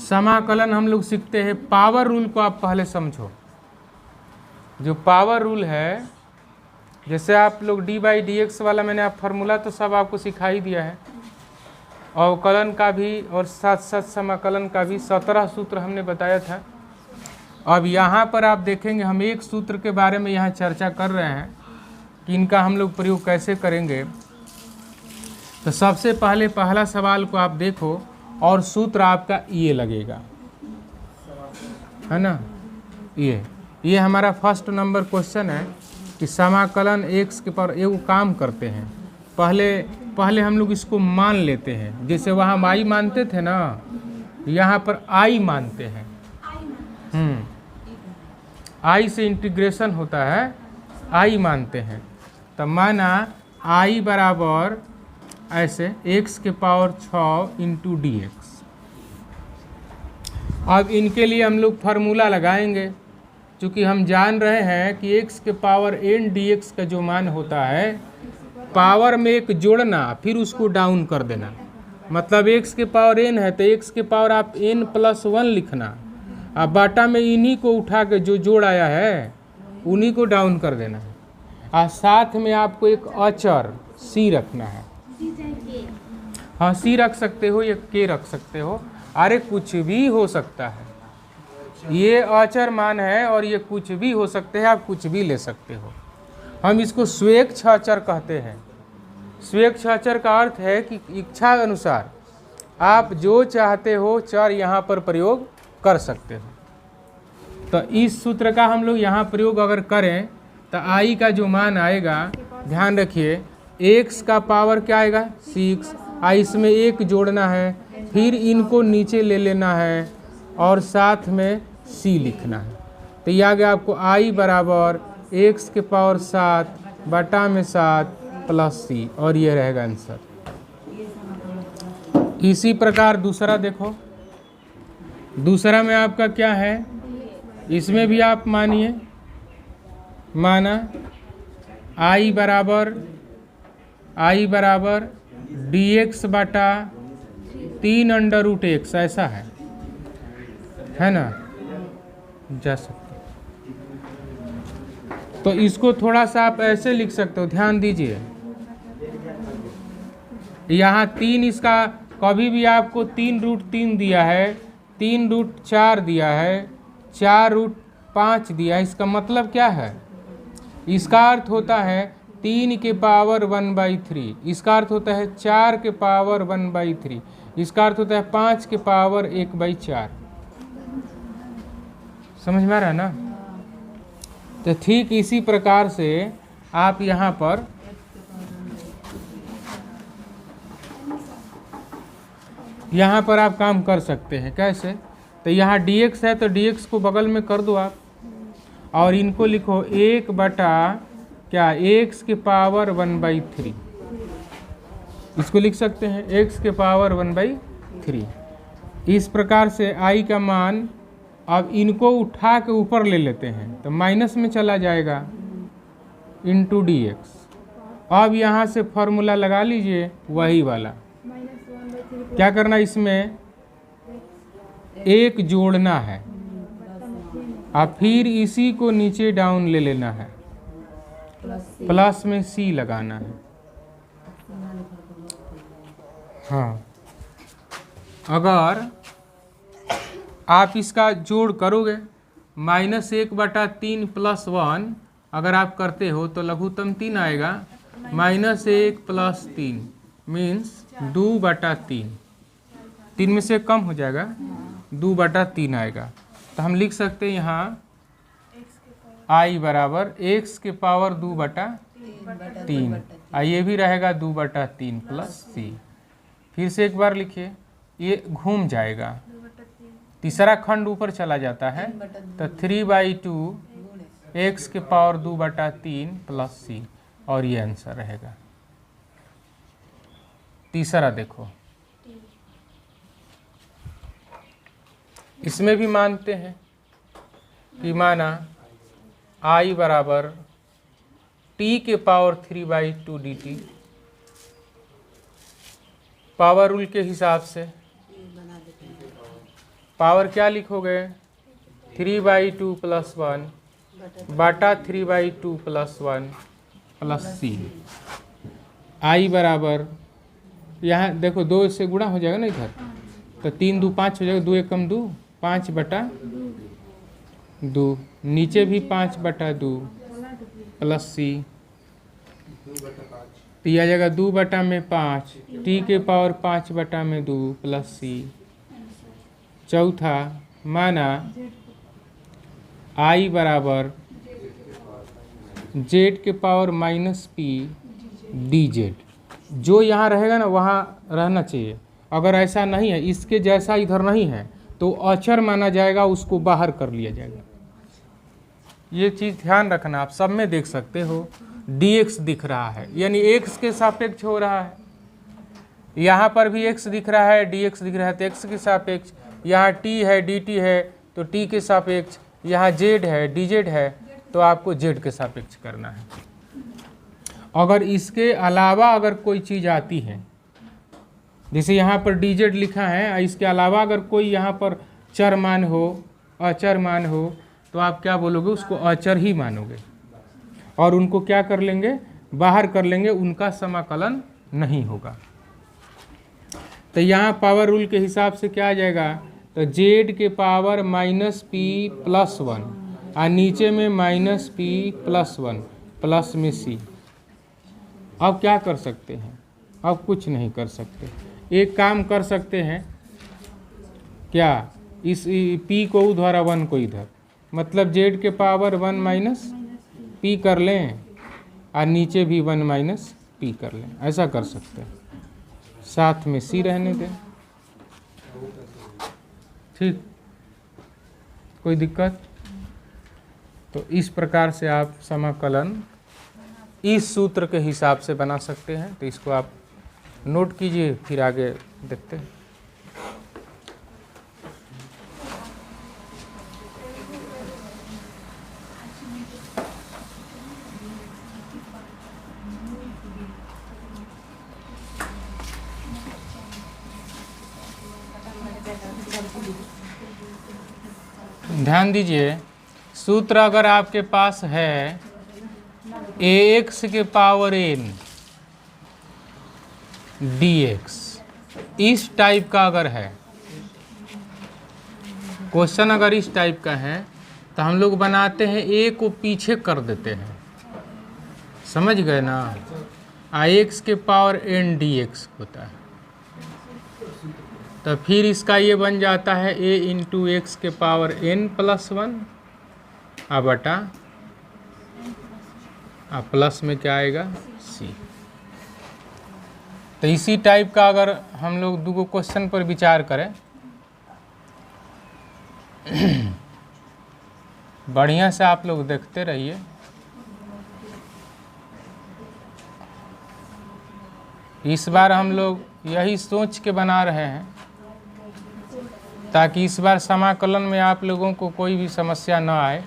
समाकलन हम लोग सीखते हैं। पावर रूल को आप पहले समझो। जो पावर रूल है, जैसे आप लोग dy/dx वाला मैंने आप फार्मूला तो सब आपको सिखा ही दिया है, अवकलन का भी और साथ साथ समाकलन का भी 17 सूत्र हमने बताया था। अब यहाँ पर आप देखेंगे हम एक सूत्र के बारे में यहाँ चर्चा कर रहे हैं कि इनका हम लोग प्रयोग कैसे करेंगे। तो सबसे पहले पहला सवाल को आप देखो और सूत्र आपका ये लगेगा, है ना। ये हमारा फर्स्ट नंबर क्वेश्चन है कि समाकलन x के पर एक काम करते हैं। पहले हम लोग इसको मान लेते हैं, जैसे वहाँ हम i मानते थे ना, यहाँ पर i मानते हैं। i से इंटीग्रेशन होता है, i मानते हैं। तो माना i बराबर ऐसे x के पावर 6 इंटू dx। अब इनके लिए हम लोग फार्मूला लगाएंगे, क्योंकि हम जान रहे हैं कि x के पावर n dx का जो मान होता है, पावर में एक जोड़ना फिर उसको डाउन कर देना। मतलब x के पावर n है तो x के पावर आप n+1 लिखना, अब बाटा में इन्हीं को उठा के जो जोड़ आया है उन्हीं को डाउन कर देना है। और साथ में आपको एक अचर c रखना है। हाँ, c रख सकते हो या k रख सकते हो, अरे कुछ भी हो सकता है। ये अचर मान है और ये कुछ भी हो सकते हैं, आप कुछ भी ले सकते हो। हम इसको स्वेच्छ अचर कहते हैं। स्वेच्छ अचर का अर्थ है कि इच्छा अनुसार आप जो चाहते हो चर यहाँ पर प्रयोग कर सकते हो। तो इस सूत्र का हम लोग यहाँ प्रयोग अगर करें तो i का जो मान आएगा, ध्यान रखिए, x का पावर क्या आएगा 6, इसमें एक जोड़ना है, फिर इनको नीचे ले लेना है और साथ में c लिखना है। तो ये आ गया आपको i बराबर x के पावर 7 बटा में 7 प्लस c, और ये रहेगा आंसर। इसी प्रकार दूसरा देखो, दूसरा में आपका क्या है, इसमें भी आप मानिए, माना i बराबर dx बटा 3√x, ऐसा है ना, जा सकते। तो इसको थोड़ा सा आप ऐसे लिख सकते हो, ध्यान दीजिए। यहाँ 3, इसका कभी भी आपको 3√3 दिया है, 3√4 दिया है, 4√5 दिया है, इसका मतलब क्या है, इसका अर्थ होता है 3 के पावर 1/3, इसका अर्थ होता है 4 के पावर 1/3, इसका अर्थ होता है 5 के पावर 1/4। समझ में आ रहा है ना। तो ठीक इसी प्रकार से आप यहाँ पर आप काम कर सकते हैं। कैसे, तो यहाँ dx है तो dx को बगल में कर दो आप, और इनको लिखो 1 बटा क्या x के पावर 1/3, इसको लिख सकते हैं x के पावर 1/3। इस प्रकार से i का मान, अब इनको उठा के ऊपर ले लेते हैं तो माइनस में चला जाएगा इंटू dx। अब यहाँ से फॉर्मूला लगा लीजिए वही वाला। क्या करना, इसमें एक जोड़ना है और फिर इसी को नीचे डाउन ले लेना है, प्लस में c लगाना है। हाँ, अगर आप इसका जोड़ करोगे, -1/3 + 1 अगर आप करते हो तो लघुत्तम 3 आएगा, -1 + 3 मीन्स 2/3, 3 में से कम हो जाएगा, 2/3 आएगा। तो हम लिख सकते हैं यहाँ i बराबर x के पावर 2/3, ये भी रहेगा 2/3 प्लस c। फिर से एक बार लिखिए, ये घूम जाएगा, तीसरा खंड ऊपर चला जाता है, तो 3/2 x के पावर 2/3 प्लस c, और ये आंसर रहेगा। तीसरा देखो, इसमें भी मानते हैं कि माना i बराबर t के पावर 3/2 dt, पावर रूल के हिसाब से पावर क्या लिखोगे 3/2 + 1 बटा 3/2 + 1 प्लस सी। आई बराबर यहाँ देखो 2 से गुणा हो जाएगा ना इधर, तो 3 2 5 हो जाएगा, 2 एकम 2 5/2, नीचे भी 5/2 प्लस सी, तो यह आ जाएगा 2/5 टी के पावर 5/2 प्लस सी। चौथा माना आई बराबर जेड के पावर -p dz, जो यहाँ रहेगा ना वहाँ रहना चाहिए। अगर ऐसा नहीं है, इसके जैसा इधर नहीं है, तो अचर माना जाएगा, उसको बाहर कर लिया जाएगा। ये चीज़ ध्यान रखना, आप सब में देख सकते हो dx दिख रहा है यानी x के सापेक्ष हो रहा है, यहाँ पर भी x दिख रहा है dx दिख रहा है तो x के सापेक्ष, यहाँ t है dt है तो t के सापेक्ष, यहाँ z है dz है तो आपको z के सापेक्ष करना है। अगर इसके अलावा अगर कोई चीज़ आती है, जैसे यहाँ पर dz लिखा है, इसके अलावा अगर कोई यहाँ पर चर मान हो, अचर मान हो, तो आप क्या बोलोगे, उसको अचर ही मानोगे और उनको क्या कर लेंगे, बाहर कर लेंगे, उनका समाकलन नहीं होगा। तो यहाँ पावर रूल के हिसाब से क्या आ जाएगा, तो z के पावर -p + 1 और नीचे में -p + 1 प्लस में c। अब क्या कर सकते हैं, अब कुछ नहीं कर सकते। एक काम कर सकते हैं, क्या, इस p को उधर 1 को इधर, मतलब z के पावर 1 - p कर लें और नीचे भी 1 - p कर लें, ऐसा कर सकते हैं, साथ में c रहने दें। ठीक, कोई दिक्कत? तो इस प्रकार से आप समाकलन इस सूत्र के हिसाब से बना सकते हैं। तो इसको आप नोट कीजिए, फिर आगे देखते हैं। ध्यान दीजिए, सूत्र अगर आपके पास है ax के पावर n dx, इस टाइप का अगर है क्वेश्चन, अगर इस टाइप का है तो हम लोग बनाते हैं a को पीछे कर देते हैं, समझ गए ना। x के पावर n dx होता है, तो फिर इसका ये बन जाता है a × x के पावर n + 1 बटा प्लस में क्या आएगा c। तो इसी टाइप का अगर हम लोग दो क्वेश्चन पर विचार करें, बढ़िया से आप लोग देखते रहिए। इस बार हम लोग यही सोच के बना रहे हैं ताकि इस बार समाकलन में आप लोगों को कोई भी समस्या न आए।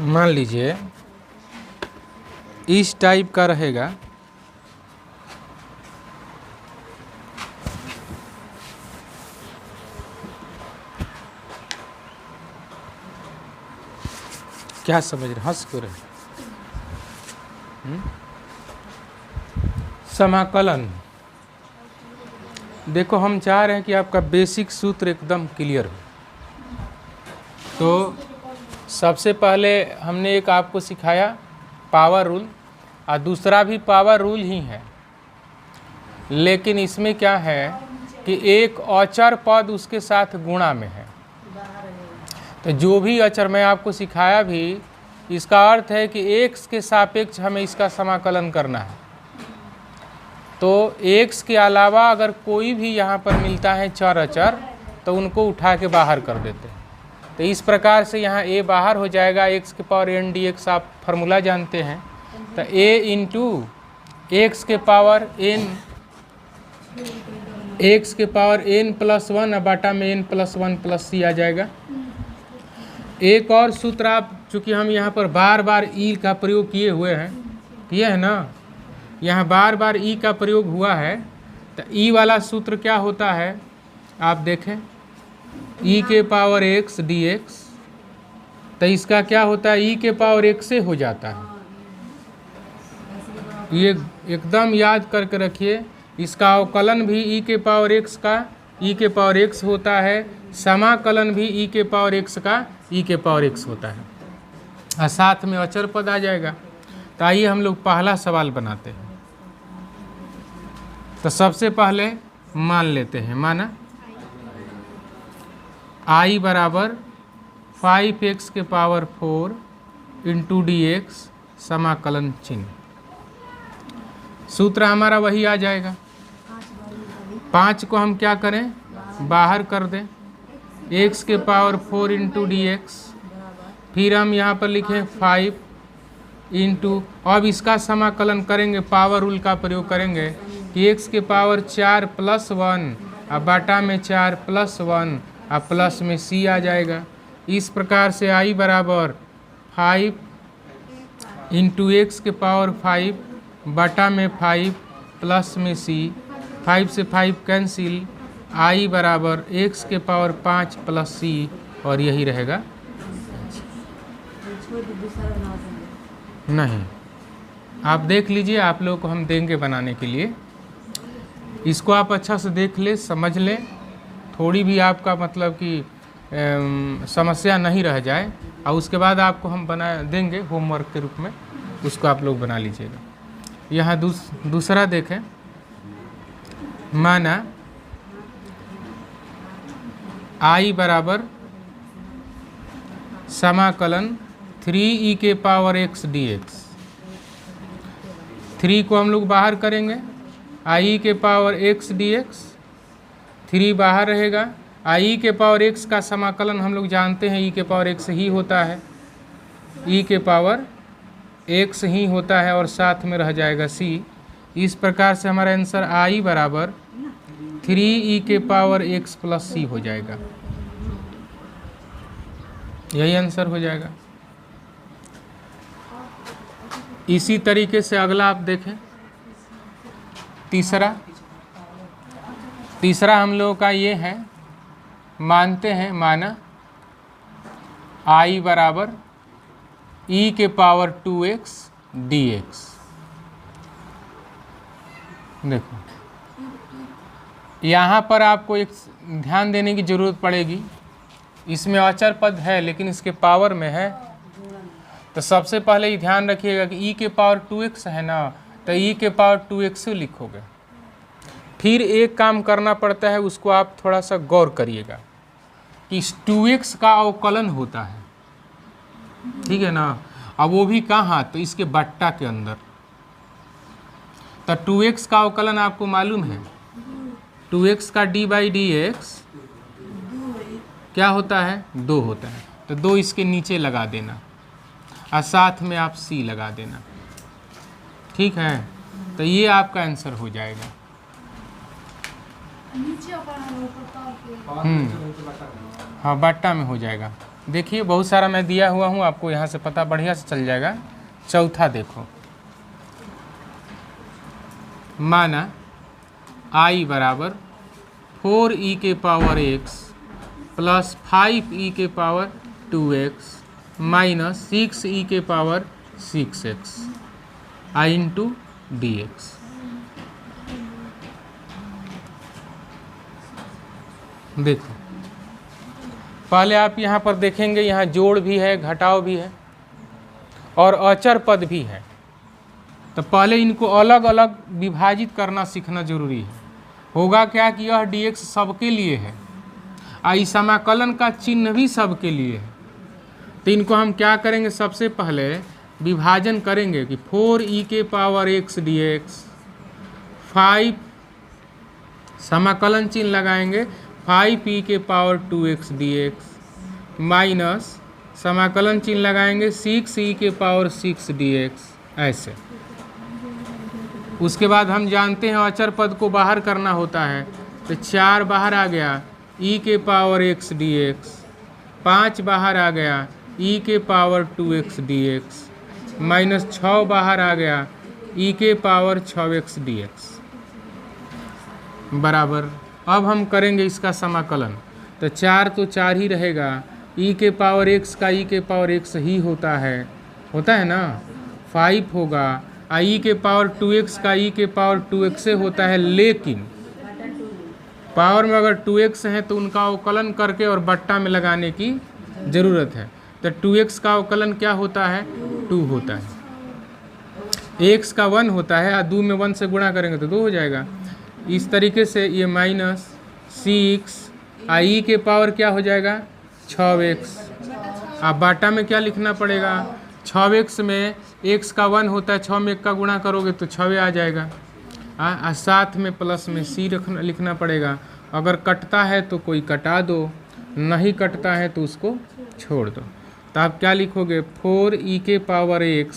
मान लीजिए इस टाइप का रहेगा, क्या समझ रहे, हंस क्यों रहे? समाकलन। देखो हम चाह रहे हैं कि आपका बेसिक सूत्र एकदम क्लियर हो। तो सबसे पहले हमने एक आपको सिखाया पावर रूल, और दूसरा भी पावर रूल ही है, लेकिन इसमें क्या है कि एक अचर पद उसके साथ गुणा में है। तो जो भी अचर मैं आपको सिखाया भी, इसका अर्थ है कि x के सापेक्ष हमें इसका समाकलन करना है। तो x के अलावा अगर कोई भी यहाँ पर मिलता है चर अचर, तो उनको उठा के बाहर कर देते हैं। तो इस प्रकार से यहाँ a बाहर हो जाएगा, x के पावर n dx आप फार्मूला जानते हैं। तो a इंटू x के पावर n प्लस 1 बाटा में n प्लस 1 प्लस c आ जाएगा। एक और सूत्र आप, चूँकि हम यहाँ पर बार बार ई का प्रयोग किए हैं ना, यहाँ बार बार ई का प्रयोग हुआ है, तो ई वाला सूत्र क्या होता है आप देखें, ई के पावर x dx, तो इसका क्या होता है, ई के पावर x से हो जाता है। ये एकदम याद करके रखिए, इसका अवकलन भी ई के पावर x का ई के पावर x होता है, समाकलन भी ई के पावर x का ई के पावर x होता है, और साथ में अचर पद आ जाएगा। तो आइए हम लोग पहला सवाल बनाते हैं। तो सबसे पहले मान लेते हैं, माना I बराबर 5x के पावर 4 इंटू dx समाकलन चिन्ह। सूत्र हमारा वही आ जाएगा। 5 को हम क्या करें, बाहर कर दें, x के पावर 4 इंटू dx, फिर हम यहाँ पर लिखें 5 इंटू, अब इसका समाकलन करेंगे, पावर रूल का प्रयोग करेंगे कि x के पावर 4 प्लस 1 और बाटा में 4 प्लस 1 और प्लस में c आ जाएगा। इस प्रकार से I बराबर 5 इंटू एक्स के पावर 5 बाटा में 5 प्लस में c, 5 से 5 कैंसिल, I बराबर x के पावर 5 प्लस c, और यही रहेगा। नहीं, आप देख लीजिए, आप लोगों को हम देंगे बनाने के लिए, इसको आप अच्छा से देख ले, समझ लें, थोड़ी भी आपका मतलब कि समस्या नहीं रह जाए, और उसके बाद आपको हम बना देंगे होमवर्क के रूप में, उसको आप लोग बना लीजिएगा। यहाँ दूसरा देखें, माना I बराबर समाकलन 3e के पावर x dx, 3 को हम लोग बाहर करेंगे, I के पावर x dx, 3 बाहर रहेगा। I के पावर x का समाकलन हम लोग जानते हैं, e के पावर x ही होता है, e के पावर x ही होता है, और साथ में रह जाएगा c। इस प्रकार से हमारा आंसर I बराबर 3e के पावर x प्लस c हो जाएगा, यही आंसर हो जाएगा। इसी तरीके से अगला आप देखें, तीसरा हम लोगों का ये है, मानते हैं, माना I बराबर e के पावर 2x dx। देखो यहाँ पर आपको एक ध्यान देने की ज़रूरत पड़ेगी, इसमें अचर पद है लेकिन इसके पावर में है। तो सबसे पहले ही ध्यान रखिएगा कि e के पावर 2x है ना, तो e के पावर 2x लिखोगे। फिर एक काम करना पड़ता है, उसको आप थोड़ा सा गौर करिएगा कि इस 2x का अवकलन होता है, ठीक है ना, अब वो भी कहाँ, तो इसके बट्टा के अंदर। तो 2x का अवकलन आपको मालूम है, 2x का d बाई डी एक्स क्या होता है, 2 होता है। तो 2 इसके नीचे लगा देना, और साथ में आप c लगा देना, ठीक है। तो ये आपका आंसर हो जाएगा। हाँ बाटा में हो जाएगा। देखिए बहुत सारा मैं दिया हुआ हूँ, आपको यहाँ से पता बढ़िया से चल जाएगा। चौथा देखो, माना I बराबर 4e के पावर x प्लस 5e के पावर 2x माइनस 6e के power 6x I into D x. देखो पहले आप यहाँ पर देखेंगे, यहाँ जोड़ भी है, घटाव भी है और अचर पद भी है। तो पहले इनको अलग अलग विभाजित करना सीखना जरूरी है। होगा क्या कि यह dx सबके लिए है, इस समाकलन का चिन्ह भी सबके लिए है। तो इनको हम क्या करेंगे, सबसे पहले विभाजन करेंगे कि 4e के पावर x dx 5 समाकलन चिन्ह लगाएंगे 5e के पावर 2x dx माइनस समाकलन चिन्ह लगाएंगे 6e के पावर 6 dx। ऐसे उसके बाद हम जानते हैं अचर पद को बाहर करना होता है, तो 4 बाहर आ गया e के पावर x dx, 5 बाहर आ गया e के पावर 2x dx माइनस 6 बाहर आ गया e के पावर 6x dx बराबर। अब हम करेंगे इसका समाकलन, तो 4 तो 4 ही रहेगा, e के पावर x का e के पावर x ही होता है ना, 5 होगा, e के पावर 2x का e के पावर 2x से होता है, लेकिन पावर में अगर 2x है तो उनका अवकलन करके और बट्टा में लगाने की ज़रूरत है। तो 2x का अवकलन क्या होता है, 2 होता है, x का 1 होता है, 2 में 1 से गुणा करेंगे तो 2 हो जाएगा। इस तरीके से ये माइनस 6 e के पावर क्या हो जाएगा 6x। अब बाटा में क्या लिखना पड़ेगा, 6x में x का 1 होता है, 6 में 1 का गुणा करोगे तो 6 आ जाएगा। साथ में प्लस में c लिखना पड़ेगा। अगर कटता है तो कोई कटा दो, नहीं कटता है तो उसको छोड़ दो। तो आप क्या लिखोगे, 4e के पावर x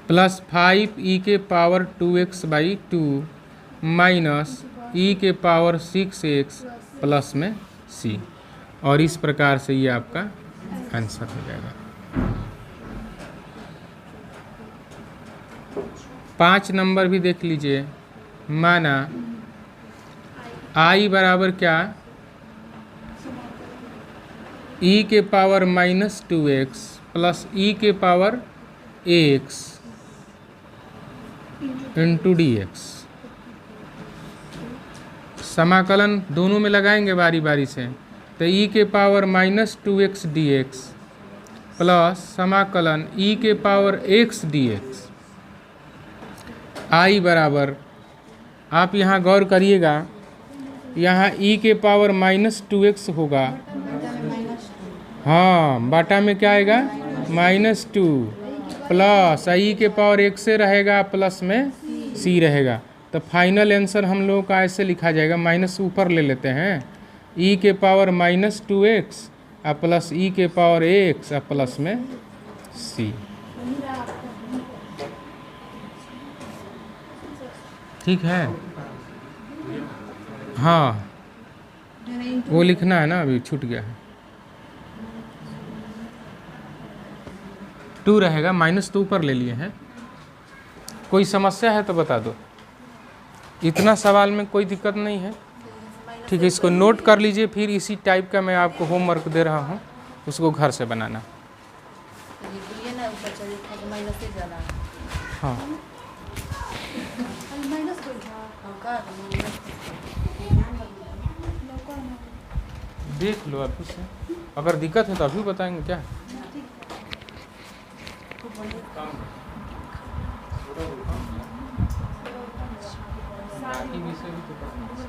प्लस 5e के power 2x by 2 minus e के पावर 6x प्लस में c। और इस प्रकार से ये आपका आंसर हो जाएगा। 5 नंबर भी देख लीजिए, माना I बराबर क्या, e के power minus 2x plus e के power ax into D x. समाकलन दोनों में लगाएंगे बारी बारी से, तो e के power minus 2x dx plus समाकलन e के पावर x dx। I बराबर, आप यहाँ गौर करिएगा, यहाँ e के पावर माइनस 2x होगा, हाँ बाटा में क्या आएगा माइनस 2 प्लस e के पावर x से रहेगा, प्लस में c रहेगा। तो फाइनल आंसर हम लोगों का ऐसे लिखा जाएगा, माइनस ऊपर ले लेते हैं, e के power minus 2x plus e के पावर x प्लस में c। ठीक है, हाँ वो लिखना है ना, अभी छूट गया है। 2 रहेगा, माइनस तो ऊपर ले लिए हैं। कोई समस्या है तो बता दो, इतना सवाल में कोई दिक्कत नहीं है। ठीक है, इसको नोट कर लीजिए, फिर इसी टाइप का मैं आपको होमवर्क दे रहा हूँ, उसको घर से बनाना। हाँ देख लो अभी से, अगर दिक्कत है तो अभी बताएंगे क्या। बाकी विषय भी तो पढ़ना है।